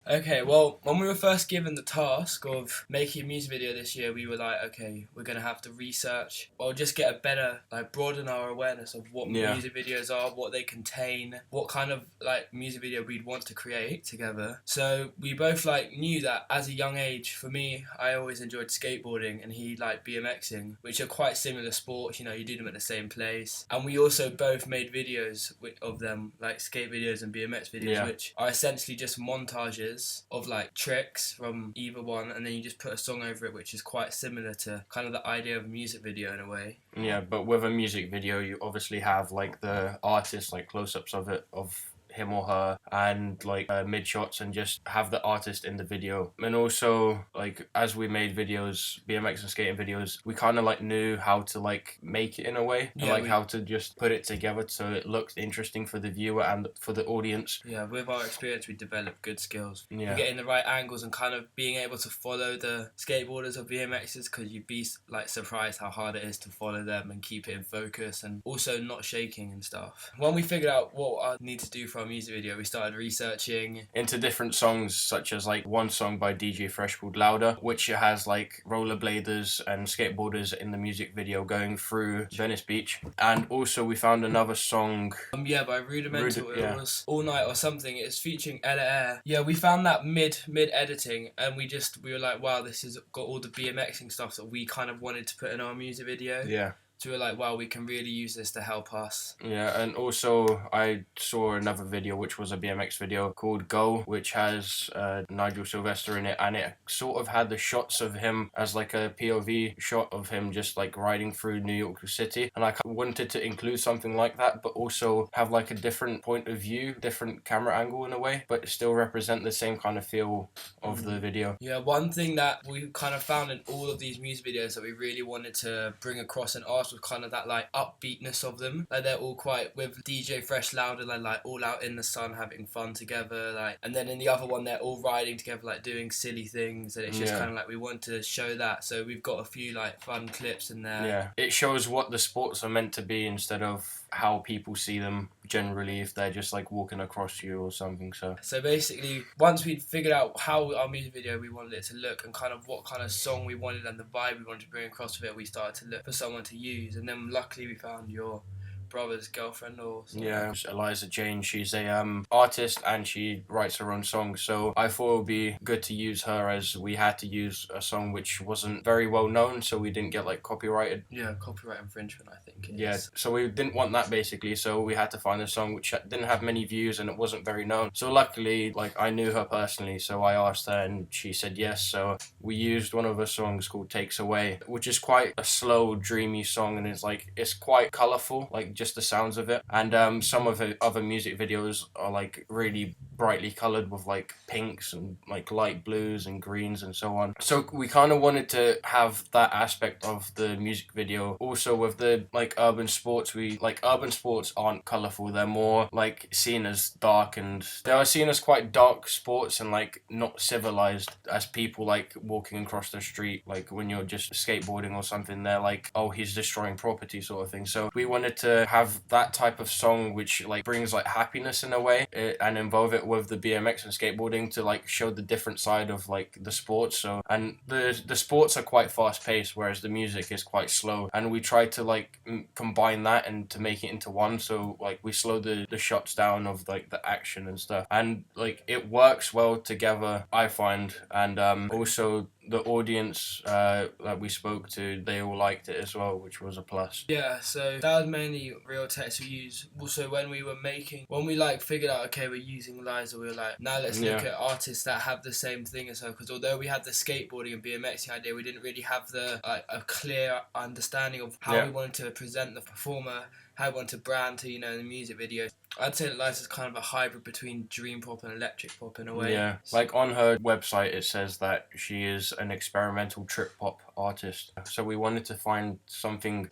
Okay, well, when we were first given the task of making a music video this year, we were like, okay, we're gonna have to research or just get a better, like, broaden our awareness of what Yeah. music videos are, what they contain, what kind of like music video we'd want to create together. So we both like knew that as a young age. For me, I always enjoyed skateboarding, and he liked BMXing, which are quite similar sports. You do them at the same place, and we also both made videos of them, like skate videos and BMX videos, Yeah. which are essentially just montages of like tricks from either one, and then you just put a song over it, which is quite similar to kind of the idea of a music video in a way. Yeah, but with a music video, you obviously have like the artist, like close-ups of it, of him or her, and like mid shots, and just have the artist in the video. And also, like, as we made videos, BMX and skating videos, we kind of like knew how to like make it in a way, and like how to just put it together so it looked interesting for the viewer and for the audience. Yeah, with our experience, we developed good skills. Yeah. We're getting the right angles and kind of being able to follow the skateboarders or BMXers, because you'd be like surprised how hard it is to follow them and keep it in focus, and also not shaking and stuff. When we figured out what I need to do for our music video, we started researching into different songs, such as like one song by DJ Fresh called Louder, which has like rollerbladers and skateboarders in the music video going through Venice Beach. And also we found another song by Rudimental. Yeah. It was All Night or something. It's featuring Ella Air. Yeah, we found that mid editing, and we were like, wow, this has got all the BMXing stuff that we kind of wanted to put in our music video. Yeah. So we were like, wow, we can really use this to help us. Yeah, and also I saw another video which was a BMX video called Go, which has Nigel Sylvester in it, and it sort of had the shots of him as like a POV shot of him just like riding through New York City, and I wanted to include something like that, but also have like a different point of view, different camera angle in a way, but still represent the same kind of feel of the video. Yeah, one thing that we kind of found in all of these music videos that we really wanted to bring across in ours was kind of that like upbeatness of them. Like they're all quite, with DJ Fresh Louder, they're like all out in the sun having fun together, like, and then in the other one they're all riding together, like doing silly things, and it's just kind of like we want to show that. So we've got a few like fun clips in there. Yeah, it shows what the sports are meant to be instead of how people see them generally if they're just like walking across you or something. So basically, once we'd figured out how our music video we wanted it to look and kind of what kind of song we wanted and the vibe we wanted to bring across with it, we started to look for someone to use, and then luckily we found your brother's girlfriend or something. Yeah, Eliza Jane, she's a artist and she writes her own songs, so I thought it would be good to use her, as we had to use a song which wasn't very well known, so we didn't get like copyrighted. Yeah, copyright infringement, I think it Yeah, is. so we didn't want that basically, so we had to find a song which didn't have many views and it wasn't very known. So luckily, like, I knew her personally, so I asked her and she said yes, so we used one of her songs called Takes Away, which is quite a slow, dreamy song, and it's quite colourful, like just the sounds of it. And some of her other music videos are like really brightly coloured with like pinks and like light blues and greens and so on. So we kind of wanted to have that aspect of the music video. Also with the like urban sports, urban sports aren't colourful, they're more like seen as dark, and they are seen as quite dark sports and like not civilized as people like walking across the street, like when you're just skateboarding or something, they're like, oh, he's destroying property sort of thing. So we wanted to have that type of song which like brings like happiness in a way, and involve it with the BMX and skateboarding to like show the different side of like the sports. So, and the sports are quite fast paced, whereas the music is quite slow, and we tried to like combine that and to make it into one. So like we slow the shots down of like the action and stuff, and like it works well together, I find. And also the audience that we spoke to, they all liked it as well, which was a plus. Yeah, so that was mainly real text we used. Also, when we like figured out, okay, we're using Liza, we were like, now let's look at artists that have the same thing as her, because although we had the skateboarding and BMXing idea, we didn't really have the a clear understanding of how we wanted to present the performer, how we wanted to brand to, the music video. I'd say that Liza's kind of a hybrid between dream pop and electric pop in a way. Yeah, like on her website it says that she is an experimental trip hop artist. So we wanted to find something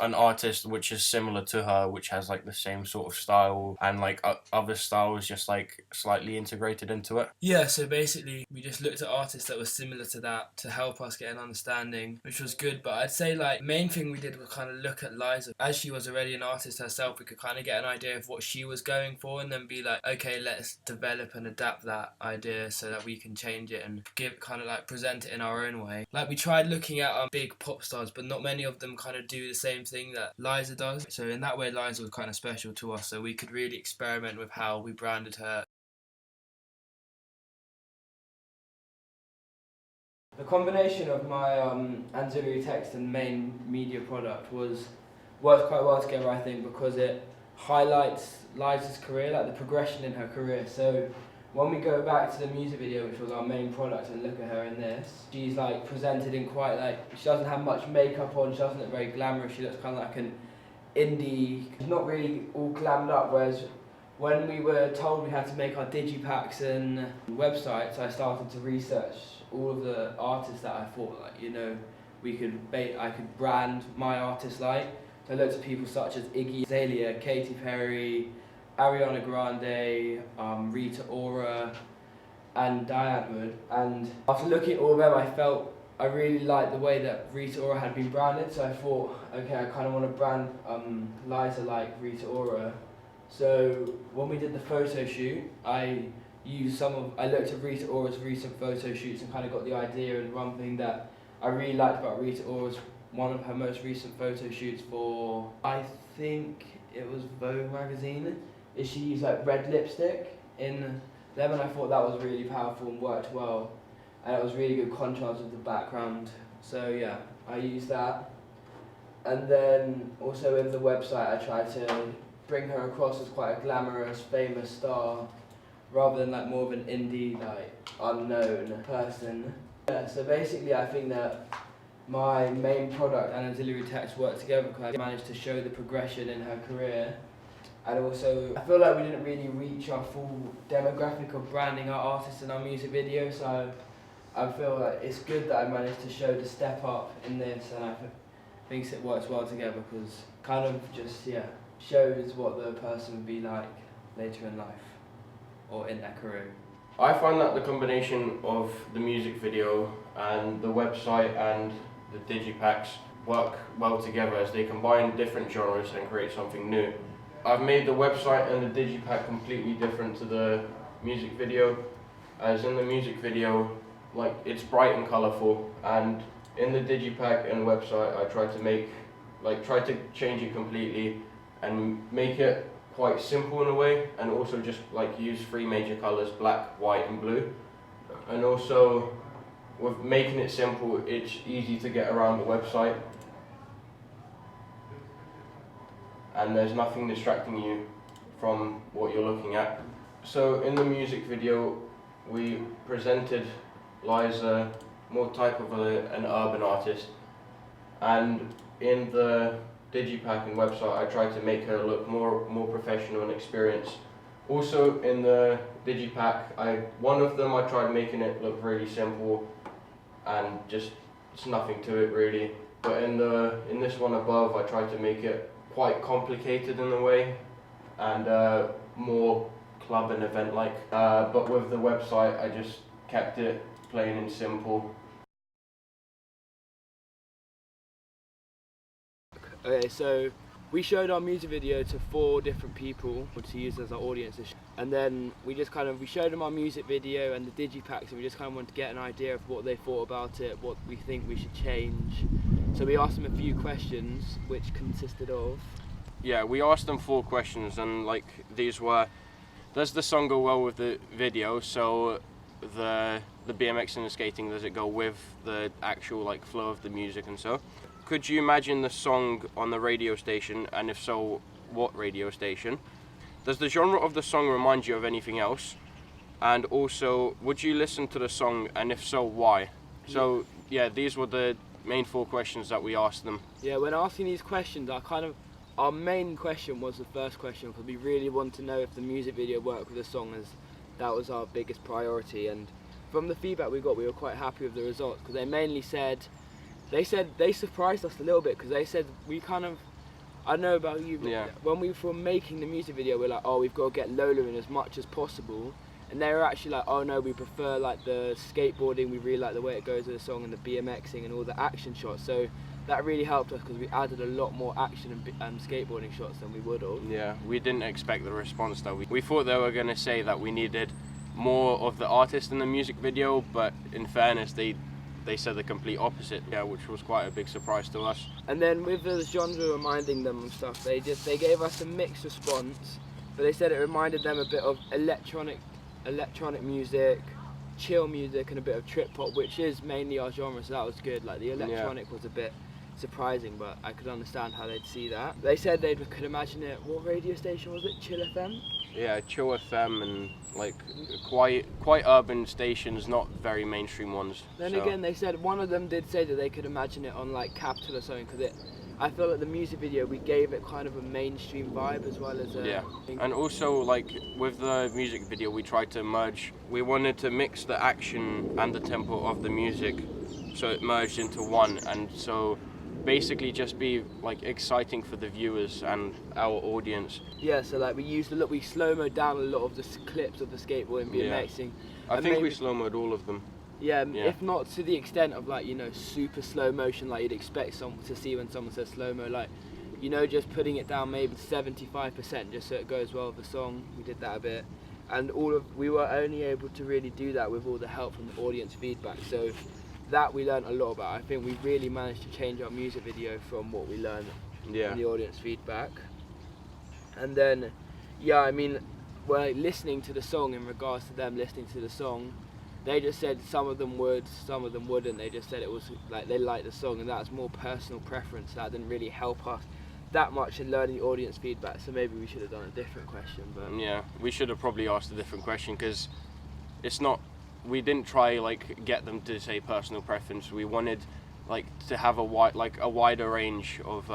an artist which is similar to her, which has like the same sort of style and like other styles just like slightly integrated into it. Yeah, so basically we just looked at artists that were similar to that to help us get an understanding, which was good. But I'd say like main thing we did was kind of look at Liza. As she was already an artist herself, we could kind of get an idea of what she she was going for, and then be like, okay, let's develop and adapt that idea so that we can change it and give kind of like present it in our own way. Like we tried looking at big pop stars, but not many of them kind of do the same thing that Liza does. So in that way, Liza was kind of special to us, so we could really experiment with how we branded her. The combination of my ancillary text and main media product worked quite well together, I think, because it highlights Liza's career, like the progression in her career. So when we go back to the music video, which was our main product, and look at her in this, she's like presented in quite like, she doesn't have much makeup on, she doesn't look very glamorous, she looks kind of like an indie, she's not really all glammed up, whereas when we were told we had to make our digipacks and websites, I started to research all of the artists that I thought, like, you know, I could brand my artist like. So I looked at people such as Iggy Azalea, Katy Perry, Ariana Grande, Rita Ora, and Diane Wood. And after looking at all of them, I really liked the way that Rita Ora had been branded. So I thought, okay, I kind of want to brand Liza like Rita Ora. So when we did the photo shoot, I looked at Rita Ora's recent photo shoots and kind of got the idea. And one thing that I really liked about Rita Ora's one of her most recent photo shoots for, I think it was Vogue magazine, is she used like red lipstick in them, and I thought that was really powerful and worked well, and it was really good contrast with the background. So yeah, I used that. And then also in the website I tried to bring her across as quite a glamorous, famous star, rather than like more of an indie, like unknown person. Yeah, so basically I think that my main product and ancillary text worked together because I managed to show the progression in her career. And also, I feel like we didn't really reach our full demographic of branding our artists in our music video, so I feel like it's good that I managed to show the step up in this, and I think it works well together because kind of just, yeah, shows what the person would be like later in life or in their career. I find that the combination of the music video and the website and the digipacks work well together as they combine different genres and create something new. I've made the website and the digipack completely different to the music video, as in the music video, like, it's bright and colourful, and in the digipack and website I tried to change it completely and make it quite simple in a way, and also just like use 3 major colours, black, white and blue. And also with making it simple, it's easy to get around the website and there's nothing distracting you from what you're looking at. So in the music video we presented Liza more type of an urban artist, and in the digipack and website I tried to make her look more professional and experienced. Also in the digipack, one of them I tried making it look really simple and just it's nothing to it really. But in this one above I tried to make it quite complicated in a way and more club and event like. But with the website I just kept it plain and simple. Okay, so we showed our music video to 4 different people to use as our audiences, and then we showed them our music video and the digipacks, and we just kind of wanted to get an idea of what they thought about it, what we think we should change. So we asked them a few questions, which consisted of... Yeah, we asked them 4 questions, and like these were: does the song go well with the video? So the BMX and the skating, does it go with the actual like flow of the music and so? Could you imagine the song on the radio station, and if so, what radio station? Does the genre of the song remind you of anything else? And also, would you listen to the song, and if so, why? So yeah, these were the main 4 questions that we asked them. Yeah, when asking these questions, our main question was the first question, because we really wanted to know if the music video worked with the song, as that was our biggest priority. And from the feedback we got, we were quite happy with the results, because they mainly said, they surprised us a little bit, because they said I don't know about you, but yeah, when we were making the music video, we're like, oh, we've got to get Lola in as much as possible, and they were actually like, oh no, we prefer like the skateboarding, we really like the way it goes with the song, and the BMXing and all the action shots. So that really helped us because we added a lot more action and skateboarding shots than we would have. Yeah, we didn't expect the response though. We thought they were going to say that we needed more of the artist in the music video, but in fairness, they said the complete opposite, yeah, which was quite a big surprise to us. And then with the genre reminding them and stuff, they gave us a mixed response, but they said it reminded them a bit of electronic music, chill music, and a bit of trip hop, which is mainly our genre, so that was good. Like the electronic was a bit surprising, but I could understand how they'd see that. They said they could imagine it. What radio station was it? Chill FM? Yeah, Chill FM and like quite urban stations, not very mainstream ones. Then again, they said one of them did say that they could imagine it on like Capital or something, because I feel like the music video, we gave it kind of a mainstream vibe as well as a... Yeah, and also like with the music video we tried to merge, we wanted to mix the action and the tempo of the music so it merged into one, and so basically just be like exciting for the viewers and our audience. Yeah, so like we slow-mo down a lot of the clips of the skateboarding BMXing. I think we slow-moed all of them. Yeah, if not to the extent of like, you know, super slow motion like you'd expect someone to see when someone says slow-mo, like, you know, just putting it down maybe 75% just so it goes well with the song. We did that a bit, and we were only able to really do that with all the help from the audience feedback, so that we learned a lot about. I think we really managed to change our music video from what we learned from the audience feedback. And then, yeah, I mean, we're listening to the song, in regards to them listening to the song, they just said some of them would, some of them wouldn't. They just said it was like they liked the song, and that's more personal preference. That didn't really help us that much in learning the audience feedback, so maybe we should have done a different question. But yeah, we should have probably asked a different question, because it's not, we didn't try like get them to say personal preference. We wanted like to have a wider range of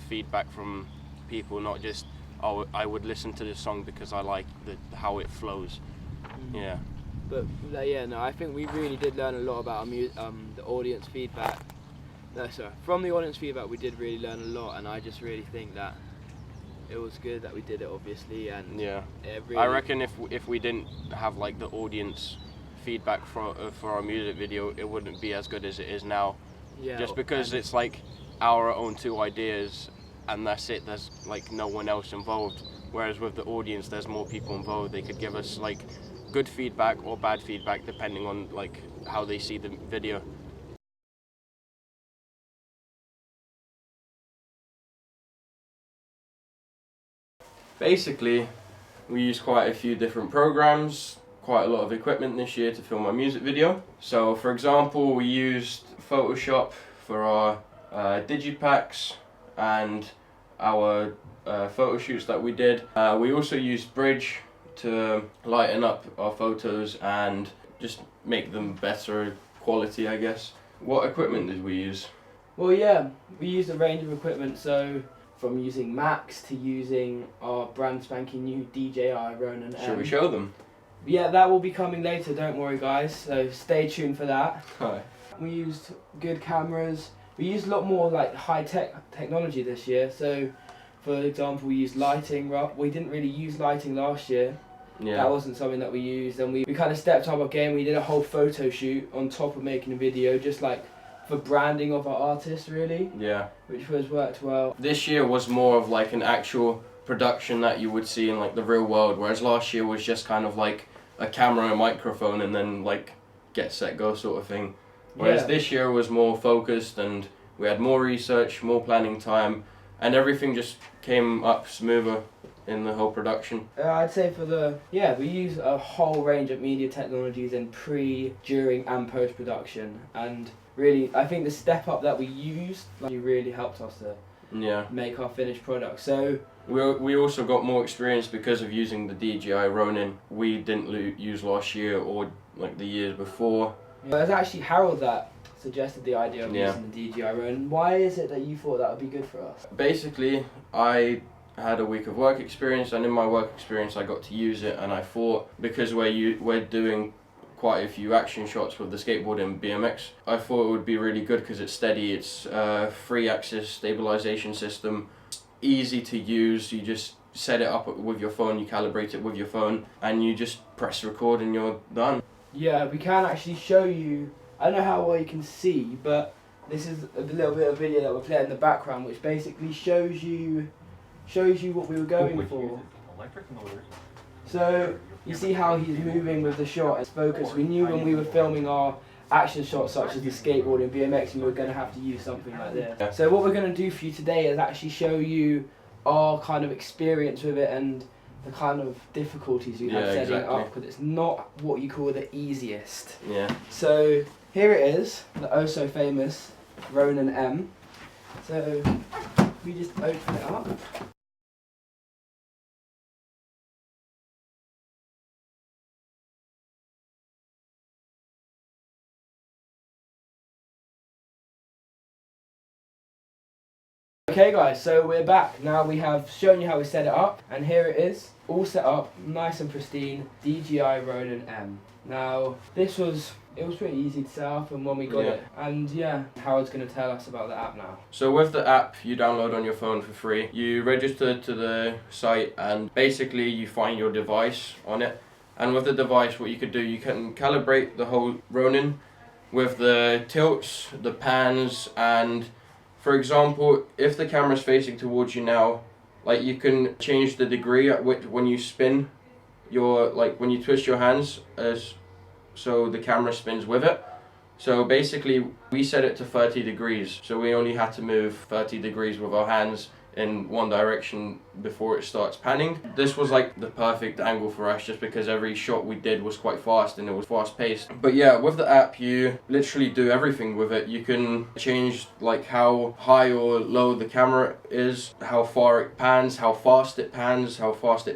feedback from people, not just, oh, I would listen to this song because I like how it flows. Yeah. But yeah, no, I think we really did learn a lot about the audience feedback. No, sorry, from the audience feedback we did really learn a lot, and I just really think that it was good that we did it, obviously. And yeah, really, I reckon if we didn't have like the audience feedback for our music video, it wouldn't be as good as it is now. Yeah. Just because it's like our own two ideas, and that's it. There's like no one else involved. Whereas with the audience, there's more people involved. They could give us like good feedback or bad feedback depending on like how they see the video. Basically, we used quite a few different programs, quite a lot of equipment this year to film our music video. So for example, we used Photoshop for our digipacks and our photo shoots that we did. We also used Bridge to lighten up our photos and just make them better quality, I guess. What equipment did we use? Well, yeah, we used a range of equipment, so from using Max to using our brand spanking new DJI Ronin M. Should we show them? Yeah, that will be coming later, don't worry guys, so stay tuned for that. Hi. We used good cameras. We used a lot more like high-tech technology this year, so for example we used lighting. We didn't really use lighting last year. Yeah. That wasn't something that we used, and we kind of stepped up our game. We did a whole photo shoot on top of making a video, just like for branding of our artists, really. Yeah. Which worked well. This year was more of like an actual production that you would see in like the real world, whereas last year was just kind of like a camera, a microphone, and then like get set go sort of thing. Whereas this year was more focused, and we had more research, more planning time, and everything just came up smoother in the whole production. I'd say we use a whole range of media technologies in pre, during and post-production, and really I think the step up that we used really helped us to make our finished product. So we also got more experience because of using the DJI Ronin. We didn't use last year or like the years before. It was actually Harold that suggested the idea of using the DJI Ronin. Why is it that you thought that would be good for us? Basically, I had a week of work experience, and in my work experience I got to use it, and I thought because we're doing quite a few action shots with the skateboard and BMX, I thought it would be really good because it's steady, it's a 3-axis stabilization system, easy to use. You just set it up with your phone, you calibrate it with your phone, and you just press record and you're done. Yeah, we can actually show you, I don't know how well you can see, but this is a little bit of video that we're playing in the background, which basically shows you what we were going for. So you see how he's moving with the shot as focus. We knew when we were filming our action shots such as the skateboarding, BMX, we were going to have to use something like this. Yeah. So what we're going to do for you today is actually show you our kind of experience with it and the kind of difficulties we had setting it up, because it's not what you call the easiest. Yeah. So here it is, the oh so famous Ronin M. So we just open it up. Okay guys, so we're back. Now we have shown you how we set it up, and here it is, all set up, nice and pristine, DJI Ronin M. Now, it was pretty easy to set up, and when we got it, and yeah, Howard's going to tell us about the app now. So with the app you download on your phone for free, you register to the site and basically you find your device on it, and with the device what you could do, you can calibrate the whole Ronin with the tilts, the pans, and for example, if the camera's facing towards you now, like you can change the degree at which when you spin your, like when you twist your hands, as so the camera spins with it. So basically we set it to 30 degrees, so we only had to move 30 degrees with our hands in one direction before it starts panning. This was like the perfect angle for us, just because every shot we did was quite fast and it was fast paced. But yeah, with the app you literally do everything with it. You can change like how high or low the camera is, how far it pans, how fast it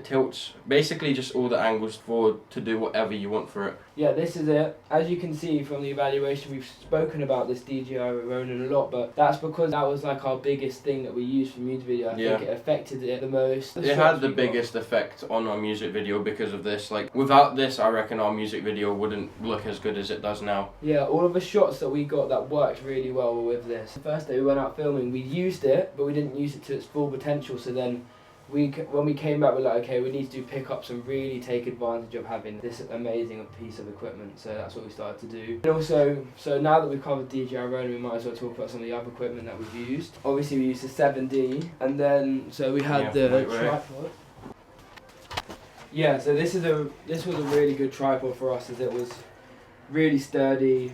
tilts, basically just all the angles to do whatever you want for it. Yeah, this is it. As you can see from the evaluation, we've spoken about this DJI Ronin a lot, but that's because that was like our biggest thing that we used for music video. I think it affected it the most. It had the biggest effect on our music video because of this. Like without this, I reckon our music video wouldn't look as good as it does now. Yeah, all of the shots that we got that worked really well were with this. The first day we went out filming, we used it, but we didn't use it to its full potential. So then when we came back, we're like, okay, we need to do pickups and really take advantage of having this amazing piece of equipment. So that's what we started to do. And also, so now that we've covered DJI Ronin, we might as well talk about some of the other equipment that we've used. Obviously, we used the 7D, and then so we had the tripod. Yeah, so this was a really good tripod for us, as it was really sturdy.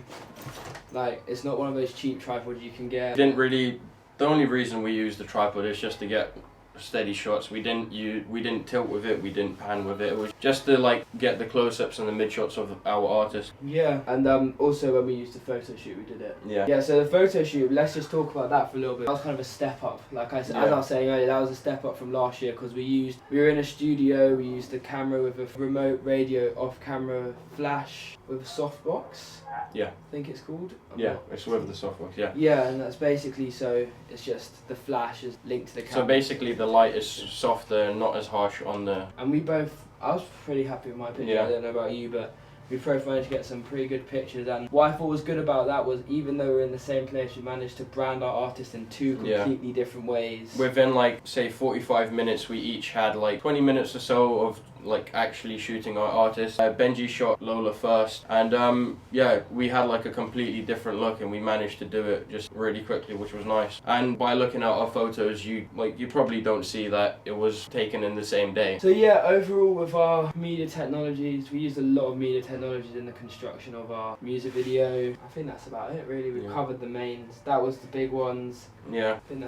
Like, it's not one of those cheap tripods you can get. The only reason we used the tripod is just to get steady shots. We didn't tilt with it, we didn't pan with it. It was just to like get the close-ups and the mid shots of our artist. Yeah, and also when we used the photo shoot, we did it. Yeah, so the photo shoot, let's just talk about that for a little bit. That was kind of a step up, like as I was saying earlier, that was a step up from last year, because we were in a studio, we used the camera with a remote radio off-camera flash with a softbox. Yeah, I think it's called. It's with the softbox. Yeah, and that's basically, so it's just the flash is linked to the camera. So basically the light is softer and not as harsh on the... And I was pretty happy with my picture. I don't know about you, but we both managed to get some pretty good pictures. And what I thought was good about that was, even though we're in the same place, we managed to brand our artists in two completely different ways. Within like, say 45 minutes, we each had like 20 minutes or so of like actually shooting our artists. Benji shot Lola first, and yeah, we had like a completely different look, and we managed to do it just really quickly, which was nice. And by looking at our photos, you probably don't see that it was taken in the same day. So yeah, overall with our media technologies, we used a lot of media technologies in the construction of our music video. I think that's about it really. We've covered the mains. That was the big ones. Yeah. I think